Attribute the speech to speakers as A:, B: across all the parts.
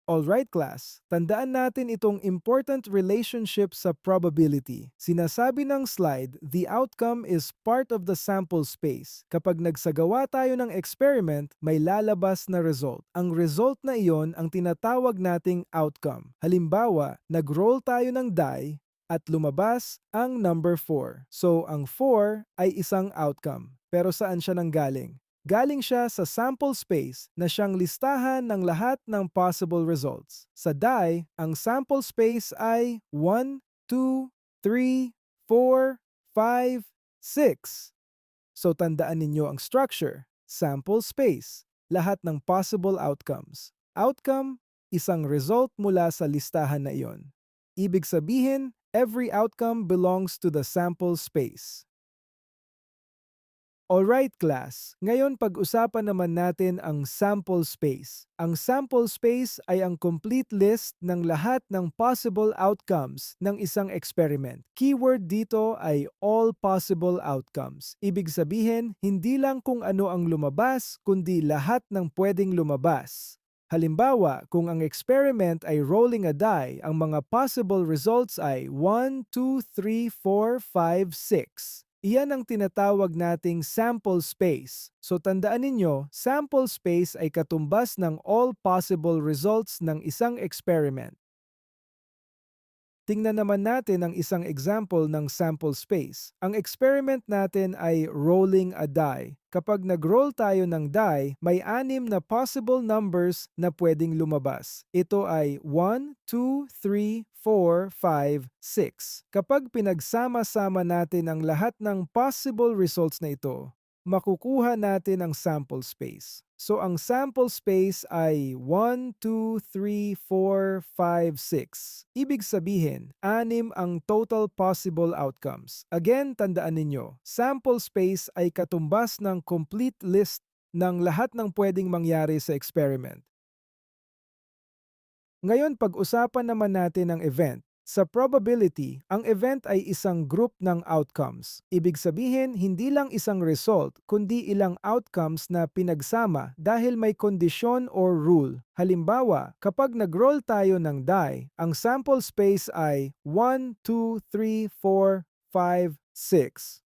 A: Alright class, tandaan natin itong important relationship sa probability. Sinasabi ng slide, the outcome is part of the sample space. Kapag nagsagawa tayo ng experiment, may lalabas na result. Ang result na iyon ang tinatawag nating outcome. Halimbawa, nag-roll tayo ng die at lumabas ang number 4. So, ang 4 ay isang outcome. Pero saan siya nanggaling? Galing siya sa sample space na siyang listahan ng lahat ng possible results. Sa die, ang sample space ay 1, 2, 3, 4, 5, 6. So tandaan ninyo ang structure, sample space, lahat ng possible outcomes. Outcome, isang result mula sa listahan na iyon. Ibig sabihin, every outcome belongs to the sample space. Alright class, ngayon pag-usapan naman natin ang sample space. Ang sample space ay ang complete list ng lahat ng possible outcomes ng isang experiment. Keyword dito ay all possible outcomes. Ibig sabihin, hindi lang kung ano ang lumabas, kundi lahat ng pwedeng lumabas. Halimbawa, kung ang experiment ay rolling a die, ang mga possible results ay 1, 2, 3, 4, 5, 6. Iyan ang tinatawag nating sample space. So tandaan ninyo, sample space ay katumbas ng all possible results ng isang experiment. Tingnan naman natin ang isang example ng sample space. Ang experiment natin ay rolling a die. Kapag nag-roll tayo ng die, may 6 na possible numbers na pwedeng lumabas. Ito ay 1, 2, 3, 4, 5, 6. Kapag pinagsama-sama natin ang lahat ng possible results na ito, makukuha natin ang sample space. So ang sample space ay 1, 2, 3, 4, 5, 6. Ibig sabihin, 6 ang total possible outcomes. Again, tandaan ninyo, sample space ay katumbas ng complete list ng lahat ng pwedeng mangyari sa experiment. Ngayon, pag-usapan naman natin ang event. Sa probability, ang event ay isang group ng outcomes. Ibig sabihin, hindi lang isang result, kundi ilang outcomes na pinagsama dahil may kondisyon or rule. Halimbawa, kapag nag-roll tayo ng die, ang sample space ay 1, 2, 3, 4, 5, 6.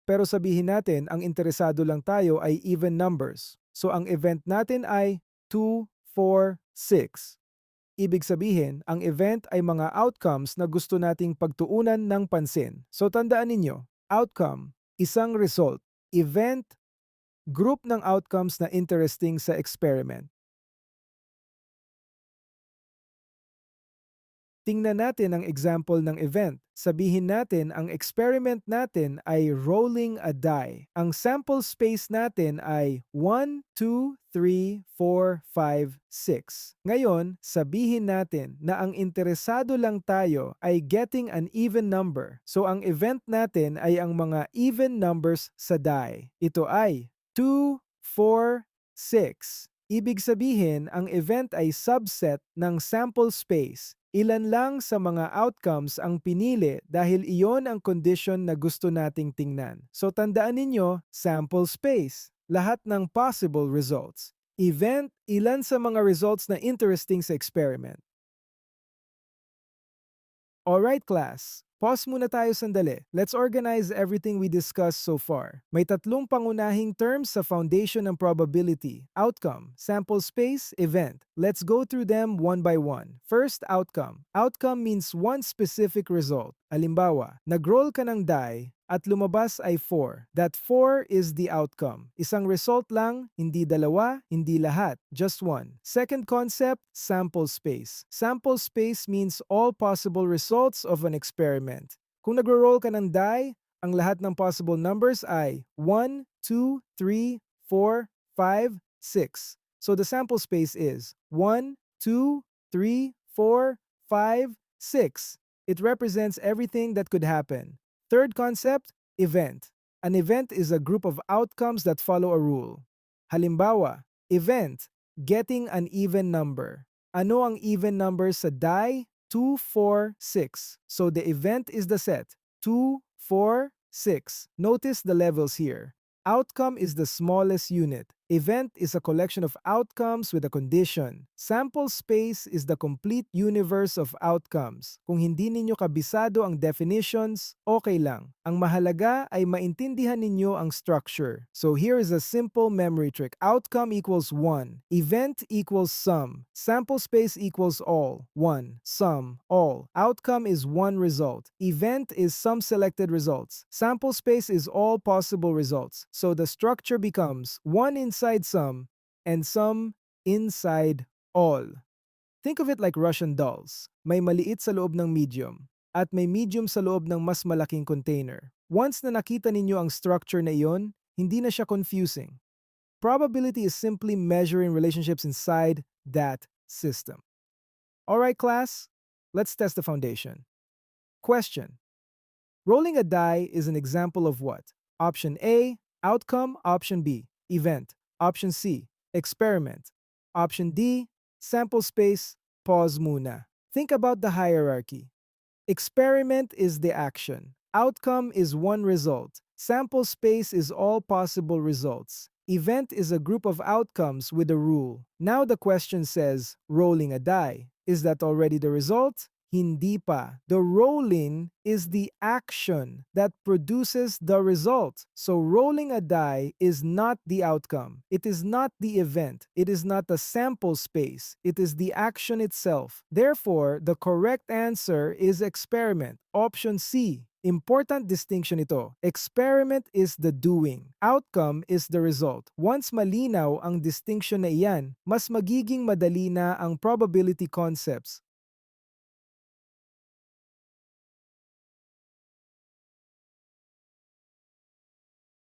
A: Pero sabihin natin, ang interesado lang tayo ay even numbers. So ang event natin ay 2, 4, 6. Ibig sabihin, ang event ay mga outcomes na gusto nating pagtuunan ng pansin. So tandaan ninyo, outcome, isang result, event, group ng outcomes na interesting sa experiment. Tingnan natin ang example ng event. Sabihin natin ang experiment natin ay rolling a die. Ang sample space natin ay 1, 2, 3, 4, 5, 6. Ngayon, sabihin natin na ang interesado lang tayo ay getting an even number. So ang event natin ay ang mga even numbers sa die. Ito ay 2, 4, 6. Ibig sabihin, ang event ay subset ng sample space. Ilan lang sa mga outcomes ang pinili dahil iyon ang condition na gusto nating tingnan. So tandaan ninyo, sample space, lahat ng possible results. Event, ilan sa mga results na interesting sa experiment. Alright class, pause muna tayo sandali. Let's organize everything we discussed so far. May tatlong pangunahing terms sa foundation ng probability: outcome, sample space, event. Let's go through them one by one. First, outcome. Outcome means one specific result. Halimbawa, nag-roll ka ng die at lumabas ay 4. That 4 is the outcome. Isang result lang, hindi dalawa, hindi lahat, just one. Second concept, sample space. Sample space means all possible results of an experiment. Kung nagro-roll ka ng die, ang lahat ng possible numbers ay 1, 2, 3, 4, 5, 6. So the sample space is 1, 2, 3, 4, 5, 6. It represents everything that could happen. Third concept, event. An event is a group of outcomes that follow a rule. Halimbawa, event, getting an even number. Ano ang even number sa die? 2, 4, 6. So the event is the set. 2, 4, 6. Notice the levels here. Outcome is the smallest unit. Event is a collection of outcomes with a condition. Sample space is the complete universe of outcomes. Kung hindi ninyo kabisado ang definitions, okay lang. Ang mahalaga ay maintindihan ninyo ang structure. So here is a simple memory trick. Outcome equals 1. Event equals sum. Sample space equals all. 1. Sum. All. Outcome is one result. Event is some selected results. Sample space is all possible results. So the structure becomes 1 inside sum and sum inside all. Think of it like Russian dolls. May maliit sa loob ng medium at may medium sa loob ng mas malaking container. Once na nakita ninyo ang structure na iyon, hindi na siya confusing. Probability is simply measuring relationships inside that system. Alright class, let's test the foundation. Question. Rolling a die is an example of what? Option A, outcome. Option B, event. Option C, experiment. Option D, sample space. Pause muna. Think about the hierarchy. Experiment is the action. Outcome is one result. Sample space is all possible results. Event is a group of outcomes with a rule. Now the question says, rolling a die. Is that already the result? Hindi pa. The rolling is the action that produces the result. So rolling a die is not the outcome. It is not the event. It is not the sample space. It is the action itself. Therefore, the correct answer is experiment. Option C. Important distinction ito. Experiment is the doing. Outcome is the result. Once malinaw ang distinction na iyan, mas magiging madali na ang probability concepts.